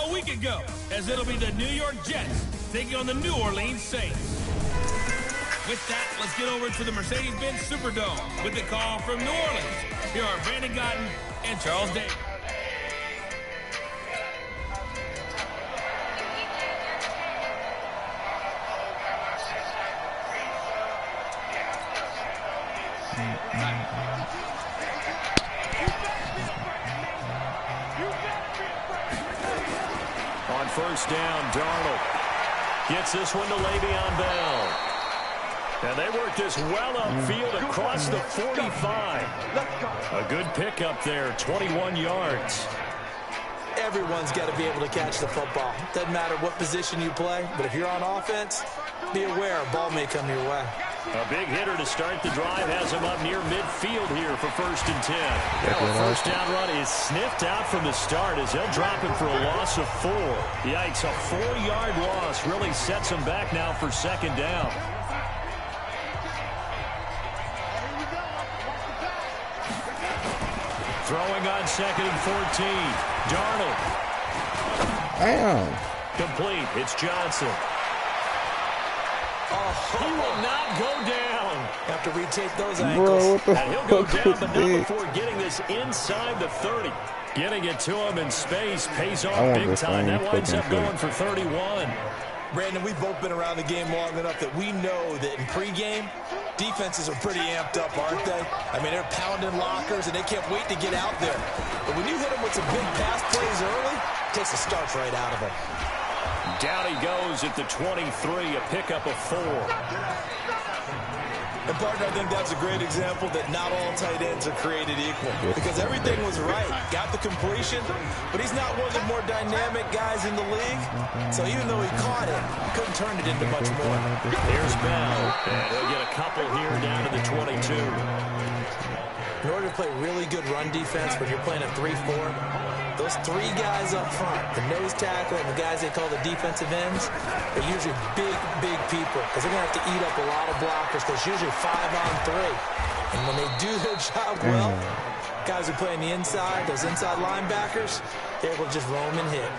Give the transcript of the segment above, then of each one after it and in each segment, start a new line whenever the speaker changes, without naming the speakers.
a week ago, as it'll be the New York Jets taking on the New Orleans Saints. With that, let's get over to the Mercedes-Benz Superdome with the call from New Orleans. Here are Brandon Gotton and Charles Davis.
On first down, Darnold gets this one to Le'Veon Bell. And they work this well upfield across the 45. A good pickup there, 21 yards.
Everyone's got to be able to catch the football. Doesn't matter what position you play, but if you're on offense, be aware a ball may come your way.
A big hitter to start the drive has him up near midfield here for 1st and 10. Now a first down run is sniffed out from the start as they'll drop him for a loss of 4. Yikes, a 4-yard loss really sets him back now for 2nd down. Throwing on 2nd and 14. Darnold.
Damn.
Complete. It's Johnson. He will not go down.
Have to retake those ankles.
Bro,
and he'll go down, but not before getting this inside the 30. Getting it to him in space pays off big time. That winds up going for 31.
Brandon, we've both been around the game long enough that we know that in pregame, defenses are pretty amped up, aren't they? I mean, they're pounding lockers, and they can't wait to get out there. But when you hit them with some big pass plays early, it takes the starch right out of them.
Down he goes at the 23, a pickup of 4.
And, partner, I think that's a great example that not all tight ends are created equal. Because everything was right. Got the completion, but he's not one of the more dynamic guys in the league. So even though he caught it, couldn't turn it into much more.
Here's Bell, and he'll get a couple here down to the 22.
In order to play really good run defense when you're playing a 3-4, those 3 guys up front, the nose tackle and the guys they call the defensive ends, are usually big people because they're going to have to eat up a lot of blockers because it's usually 5-on-3. And when they do their job well, guys who play on the inside, those inside linebackers, they're able to just roam and hit.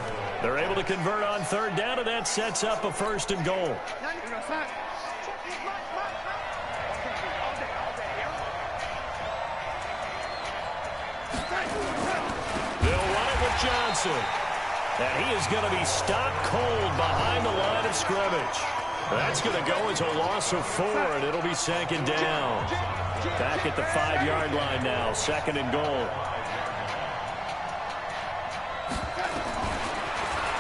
They're able to convert on 3rd down, and that sets up a 1st and goal. Johnson, and he is going to be stopped cold behind the line of scrimmage. That's going to go as a loss of 4, and it'll be 2nd down. Back at the 5-yard line now, 2nd and goal.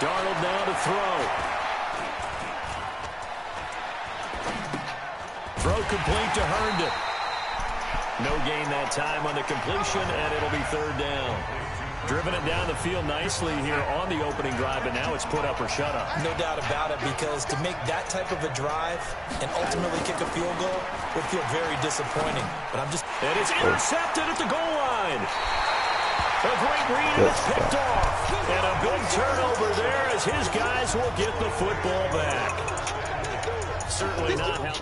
Darnold now to throw. Throw complete to Herndon. No gain that time on the completion, and it'll be 3rd down. Driven it down the field nicely here on the opening drive, but now it's put up or shut up.
No doubt about it, because to make that type of a drive and ultimately kick a field goal would feel very disappointing. But
And it's intercepted at the goal line. A great read, and it's picked off. And a big turnover there as his guys will get the football back. Certainly not how...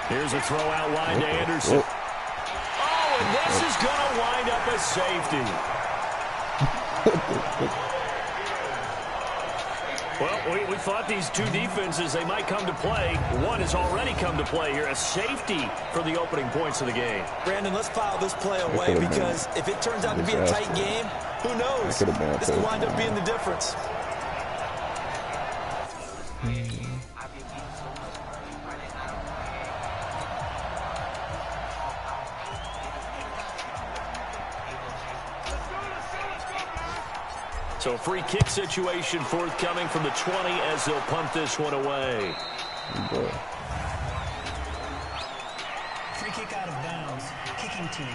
Here's a throw out wide to Anderson. Oh, and this is going to wind up a safety. Well, we thought these two defenses, they might come to play. One has already come to play here, a safety for the opening points of the game.
Brandon, let's file this play away because if it turns out to be a tight game, who knows? This could wind up being the difference.
So a free kick situation forthcoming from the 20 as they'll punt this one away.
Free kick out of bounds. Kicking team.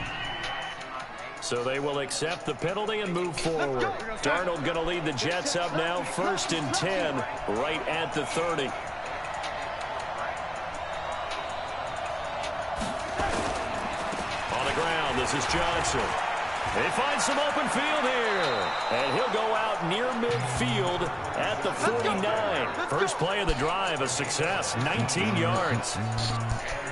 So they will accept the penalty and move forward. Darnold going to lead the Jets up now, 1st and 10, right at the 30. On the ground, this is Johnson. They find some open field here. And he'll go out near midfield at the 49. First play of the drive, a success, 19 yards.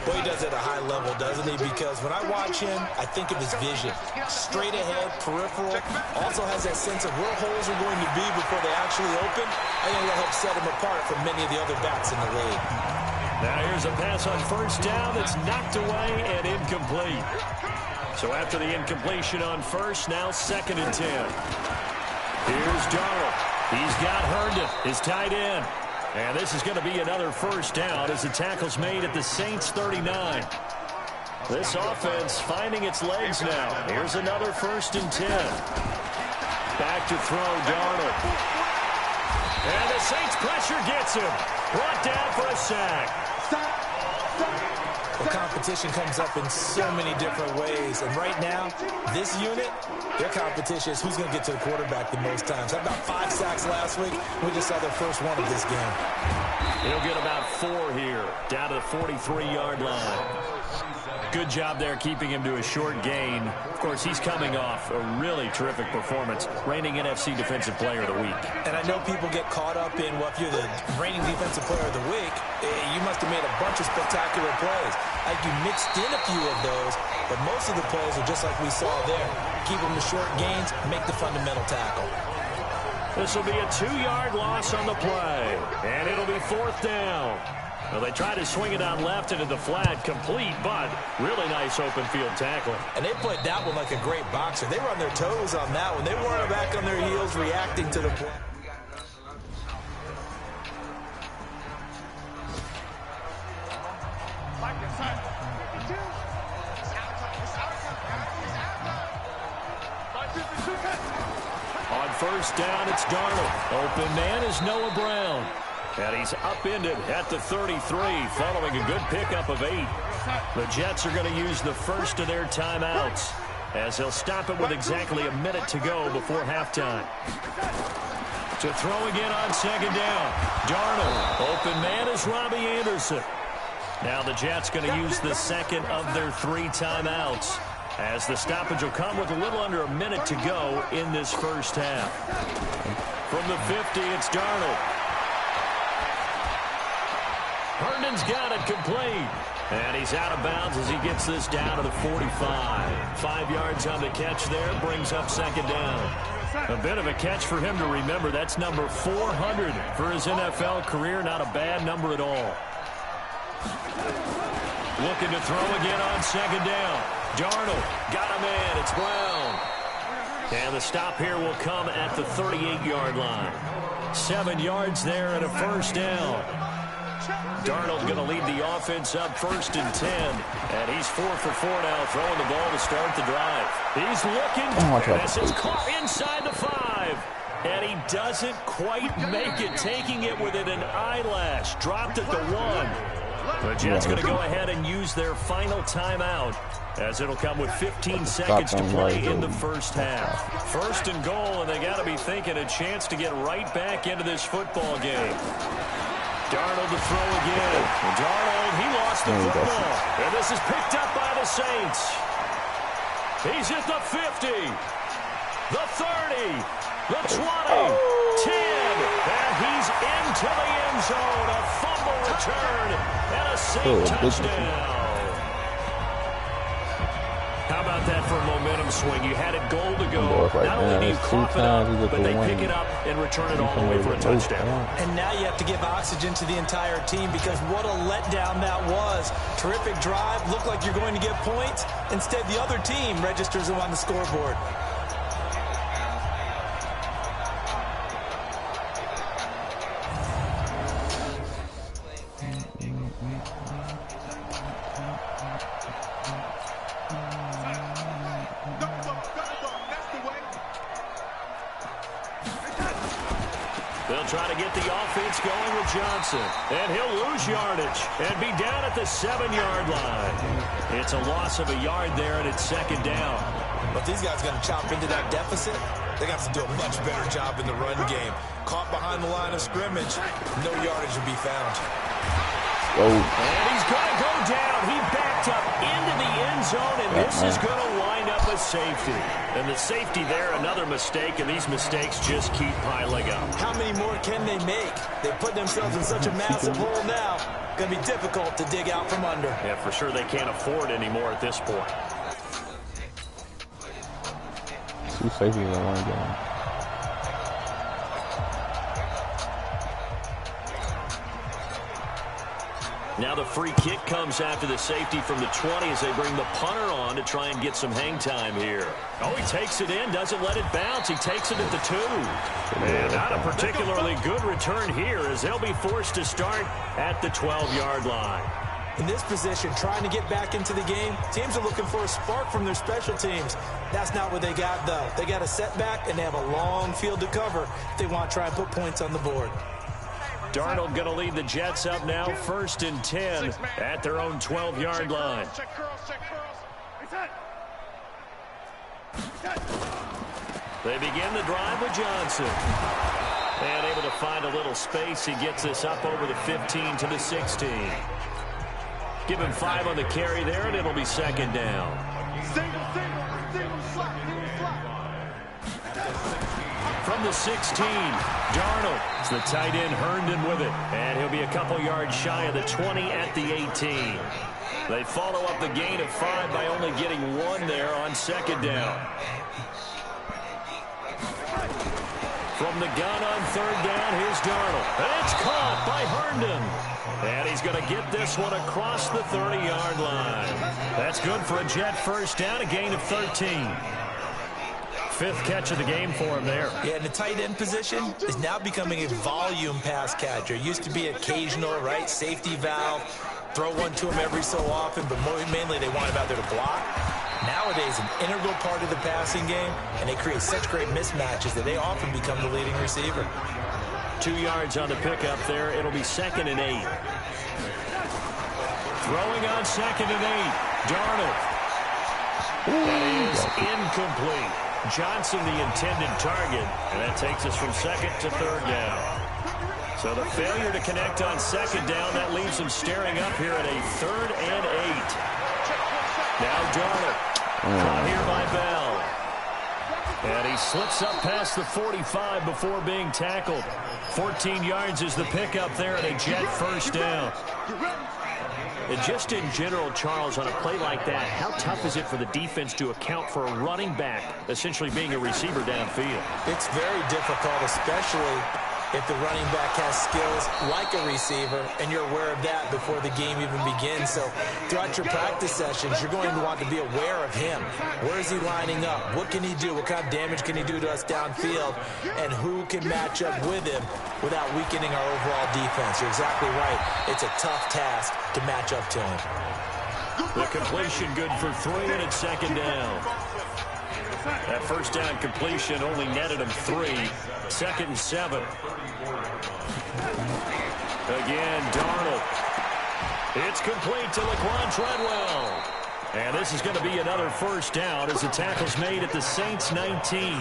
Well, he does it at a high level, doesn't he? Because when I watch him, I think of his vision. Straight ahead, peripheral. Also has that sense of where holes are going to be before they actually open. I think that'll help set him apart from many of the other backs in the league.
Now here's a pass on first down that's knocked away and incomplete. So after the incompletion on first, now 2nd and 10. Here's Darnold. He's got Herndon, his tight end. And this is going to be another first down as the tackle's made at the Saints 39. This offense finding its legs now. Here's another 1st and 10. Back to throw, Darnold. And the Saints pressure gets him. Brought down for a sack.
Well, competition comes up in so many different ways. And right now, this unit, their competition is who's going to get to the quarterback the most times. Had about 5 sacks last week. We just saw their first one of this game.
He'll get about 4 here, down to the 43-yard line. Good job there keeping him to a short gain. Of course, he's coming off a really terrific performance, reigning NFC Defensive Player of the Week.
And I know people get caught up in, well, if you're the reigning Defensive Player of the Week, you must have made a bunch of spectacular plays. Like you mixed in a few of those, but most of the plays are just like we saw there. Keep them to short gains, make the fundamental tackle.
This will be a 2-yard loss on the play, and it'll be 4th down. Well, they try to swing it out left into the flat, complete, but really nice open field tackling.
And they played that one like a great boxer. They were on their toes on that one. They weren't back on their heels reacting to the play.
On first down, it's Darnold. Open man is Noah Brown. And he's upended at the 33 following a good pickup of 8. The Jets are going to use the first of their timeouts as they'll stop it with exactly a minute to go before halftime. To throw again on 2nd down. Darnold. Open man is Robbie Anderson. Now the Jets going to use the second of their 3 timeouts as the stoppage will come with a little under a minute to go in this first half. From the 50, it's Darnold. Herndon's got it complete. And he's out of bounds as he gets this down to the 45. 5 yards on the catch there, brings up 2nd down. A bit of a catch for him to remember. That's number 400 for his NFL career. Not a bad number at all. Looking to throw again on 2nd down. Darnold got him in. It's Brown. And the stop here will come at the 38-yard line. 7 yards there and a first down. Darnold going to lead the offense up 1st and 10. And he's 4 for 4 now, throwing the ball to start the drive. He's looking. And this is caught inside the 5. And he doesn't quite make it, taking it within an eyelash. Dropped at the 1. The Jets going to go ahead and use their final timeout as it'll come with 15 seconds to play in the first half. 1st and goal, and they got to be thinking a chance to get right back into this football game. Darnold to throw again. And Darnold, he lost the football. And this is picked up by the Saints. He's at the 50, the 30, the 20, 10. And he's into the end zone. A fumble return and a safe touchdown. How about that for a momentum swing? You had it goal to go. Not only do you cough it up, but they pick it up and return it all the way for a touchdown.
And now you have to give oxygen to the entire team because what a letdown that was. Terrific drive. Looked like you're going to get points. Instead, the other team registers them on the scoreboard.
They'll try to get the offense going with Johnson. And he'll lose yardage and be down at the 7-yard line. It's a loss of a yard there, and it's 2nd down.
But these guys are going to chop into that deficit. They got to do a much better job in the run game. Caught behind the line of scrimmage, no yardage to be found.
Oh.
And he's going to go down. He backed up into the end zone, and this is going to wind up a safety. And the safety there, another mistake, and these mistakes just keep piling up.
How many more can they make? They put themselves in such a massive hole now. Going to be difficult to dig out from under.
Yeah, for sure they can't afford anymore at this point.
2 safeties in one game.
Now the free kick comes after the safety from the 20 as they bring the punter on to try and get some hang time here. Oh, he takes it in, doesn't let it bounce. He takes it at the 2. And not a particularly good return here as they'll be forced to start at the 12-yard line.
In this position, trying to get back into the game, teams are looking for a spark from their special teams. That's not what they got, though. They got a setback, and they have a long field to cover if they want to try and put points on the board.
Darnold going to lead the Jets up now, 1st and 10 at their own 12-yard line. They begin the drive with Johnson. And able to find a little space. He gets this up over the 15 to the 16. Give him 5 on the carry there, and it'll be 2nd down. From the 16, Darnold. It's the tight end Herndon with it. And he'll be a couple yards shy of the 20 at the 18. They follow up the gain of 5 by only getting 1 there on 2nd down. From the gun on 3rd down, here's Darnold. And it's caught by Herndon. And he's going to get this one across the 30-yard line. That's good for a Jet 1st down, a gain of 13. 5th catch of the game for him there.
Yeah, and the tight end position is now becoming a volume pass catcher. It used to be occasional, right? Safety valve, throw one to him every so often, but mainly they want him out there to block. Nowadays, an integral part of the passing game, and they create such great mismatches that they often become the leading receiver.
2 yards on the pickup there. It'll be 2nd and 8. Throwing on 2nd and 8. Darnold. That is incomplete. Johnson the intended target, and that takes us from 2nd to 3rd down. So the failure to connect on 2nd down, that leaves them staring up here at a 3rd and 8. Now Darnold, caught here by Bell. And he slips up past the 45 before being tackled. 14 yards is the pickup there at a Jet 1st down. And just in general, Charles, on a play like that, how tough is it for the defense to account for a running back essentially being a receiver downfield?
It's very difficult, especially if the running back has skills like a receiver, and you're aware of that before the game even begins. So throughout your practice sessions, you're going to want to be aware of him. Where is he lining up? What can he do? What kind of damage can he do to us downfield? And who can match up with him without weakening our overall defense? You're exactly right. It's a tough task to match up to him.
The completion good for 3, and it's 2nd down. That 1st down completion only netted him 3. 2nd and 7. Again, Darnold. It's complete to Laquan Treadwell. And this is going to be another 1st down as the tackle's made at the Saints 19.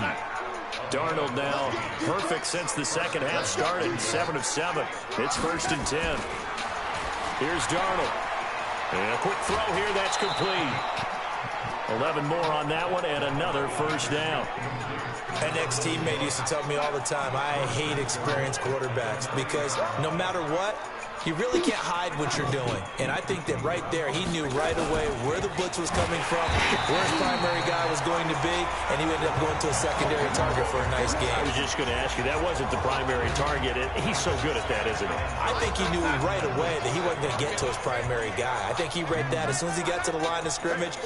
Darnold now perfect since the 2nd half started. 7 of 7. It's 1st and 10. Here's Darnold. And a quick throw here. That's complete. 11 more on that one, and another 1st down.
An ex-teammate used to tell me all the time, I hate experienced quarterbacks because no matter what, you really can't hide what you're doing. And I think that right there, he knew right away where the blitz was coming from, where his primary guy was going to be, and he ended up going to a secondary target for a nice game.
I was just going to ask you, that wasn't the primary target. He's so good at that, isn't he?
I think he knew right away that he wasn't going to get to his primary guy. I think he read that as soon as he got to the line of scrimmage,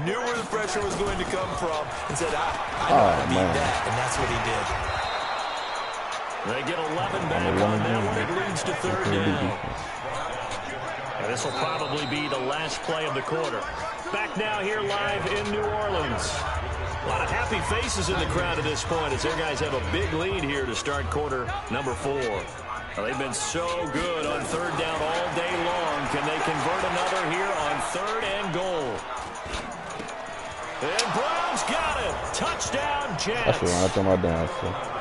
knew where the pressure was going to come from, and said, I know how to beat that, and that's what he did.
They get 11 back on that one. It leads to 3rd down. And this will probably be the last play of the quarter. Back now here live in New Orleans. A lot of happy faces in the crowd at this point as their guys have a big lead here to start quarter number 4. Well, they've been so good on 3rd down all day long. Can they convert another here on 3rd and goal? And Brown's got it. Touchdown, Jets.
That's the one I threw my down. So.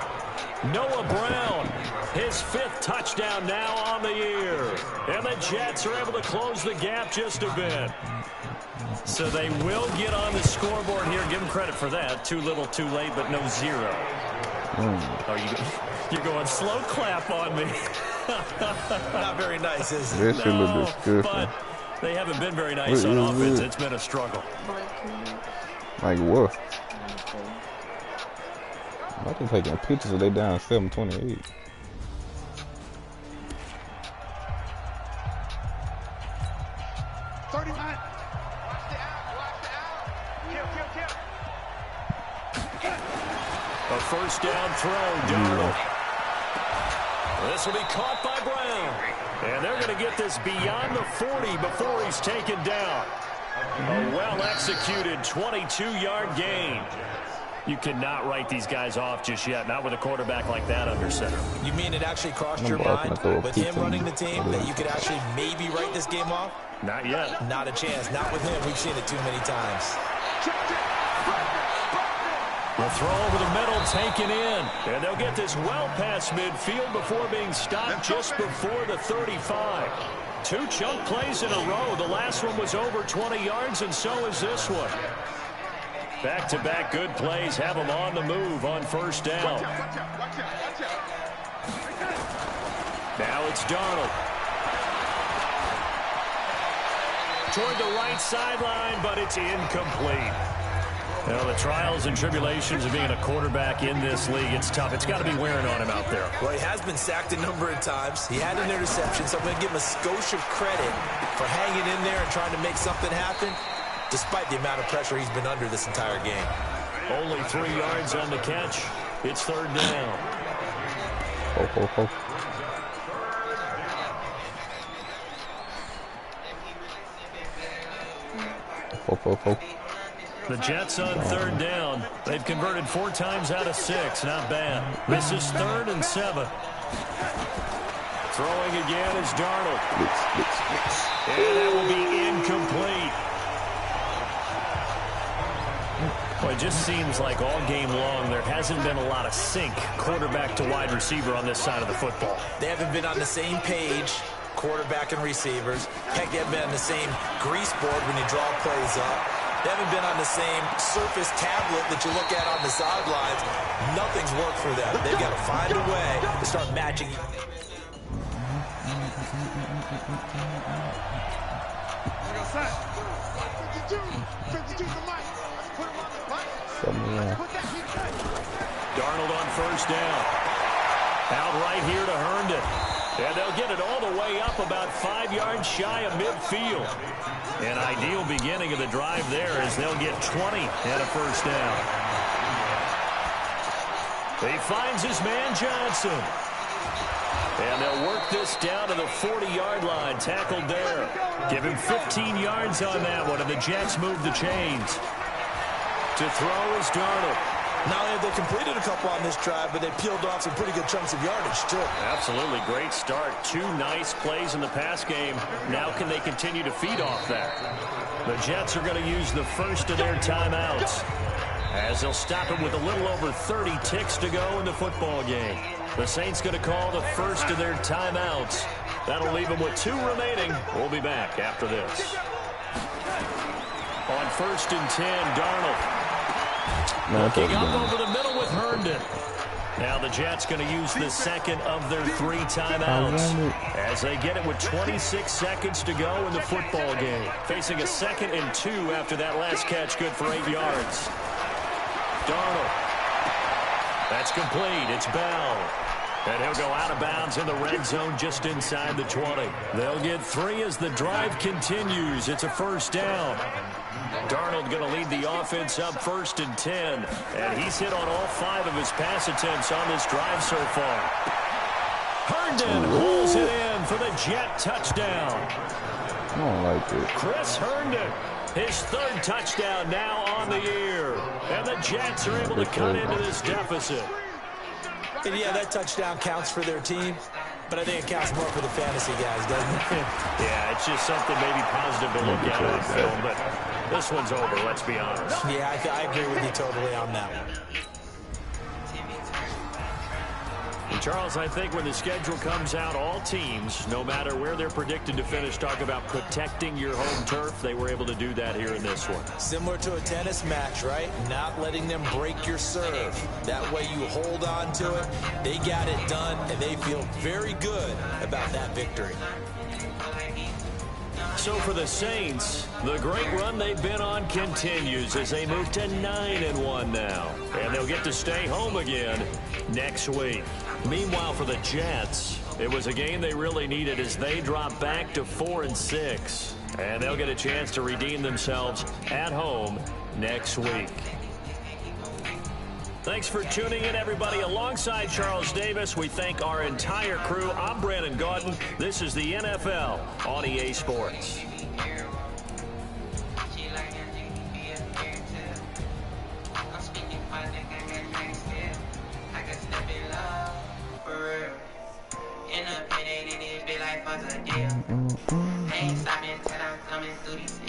Noah Brown, his 5th touchdown now on the year. And the Jets are able to close the gap just a bit. So they will get on the scoreboard here. Give them credit for that. Too little, too late, but no 0. Oh, you're going slow clap on me.
Not very nice, is it?
No, but they haven't been very nice on offense. It's been a struggle.
Like what? I can taking pictures of they down 7-28.
A first down throw, Darnold. This will be caught by Brown. And they're going to get this beyond the 40 before he's taken down. A well-executed 22-yard gain. You cannot write these guys off just yet, not with a quarterback like that under center.
You mean it actually crossed your mind with him running the team that you could actually maybe write this game off?
Not yet.
Not a chance. Not with him. We've seen it too many times.
The throw over the middle taken in. And they'll get this well past midfield before being stopped just before the 35. 2 chunk plays in a row. The last one was over 20 yards, and so is this one. Back-to-back good plays have them on the move on first down. Now it's Darnold. Toward the right sideline, but it's incomplete. Now, the trials and tribulations of being a quarterback in this league, it's tough. It's got to be wearing on him out there.
Well, he has been sacked a number of times. He had an interception, so I'm going to give him a skosh of credit for hanging in there and trying to make something happen, despite the amount of pressure he's been under this entire game.
Only 3 yards on the catch. It's third down. The Jets on third down. They've converted 4 times out of 6. Not bad. This is 3rd and 7. Throwing again is Darnold. And that will be incomplete. Well, it just seems like all game long there hasn't been a lot of sync quarterback to wide receiver on this side of the football.
They haven't been on the same page, quarterback and receivers. Heck, they haven't been on the same grease board when you draw plays up. They haven't been on the same surface tablet that you look at on the sidelines. Nothing's worked for them. They've got to find a way to start matching.
Darnold on first down. Out right here to Herndon. And they'll get it all the way up about 5 yards shy of midfield. An ideal beginning of the drive there as they'll get 20 and a first down. He finds his man Johnson. And they'll work this down to the 40-yard line, tackled there. Give him 15 yards on that one, and the Jets move the chains. To throw is Darnold.
Not only have they completed a couple on this drive, but they peeled off some pretty good chunks of yardage, too.
Absolutely. Great start. 2 nice plays in the pass game. Now can they continue to feed off that? The Jets are going to use the first of their timeouts, as they'll stop it with a little over 30 ticks to go in the football game. The Saints going to call the first of their timeouts. That'll leave them with 2 remaining. We'll be back after this. On 1st and 10, Darnold. Looking up over the middle with Herndon. Now the Jets going to use the second of their 3 timeouts as they get it with 26 seconds to go in the football game. Facing a 2nd and 2 after that last catch, good for 8 yards. Darnold. That's complete. It's Bell. And he'll go out of bounds in the red zone just inside the 20. They'll get 3 as the drive continues. It's a first down. Darnold going to lead the offense up 1st and 10. And he's hit on all 5 of his pass attempts on this drive so far. Herndon pulls it in for the Jet touchdown.
I don't like it.
Chris Herndon, his 3rd touchdown now on the year. And the Jets are able to cut into this deficit.
And yeah, that touchdown counts for their team, but I think it counts more for the fantasy guys, doesn't it?
Yeah, it's just something maybe positive to look at on film, but this one's over, let's be honest.
Yeah, I agree with you totally on that one.
And Charles, I think when the schedule comes out, all teams, no matter where they're predicted to finish, talk about protecting your home turf. They were able to do that here in this one.
Similar to a tennis match, right? Not letting them break your serve. That way you hold on to it. They got it done, and they feel very good about that victory.
So for the Saints, the great run they've been on continues as they move to 9-1 now. And they'll get to stay home again next week. Meanwhile, for the Jets, it was a game they really needed as they drop back to 4-6. And they'll get a chance to redeem themselves at home next week. Thanks for tuning in, everybody. Alongside Charles Davis, we thank our entire crew. I'm Brandon Gaudin. This is the NFL on EA Sports.
Ain't stopping till I'm coming through these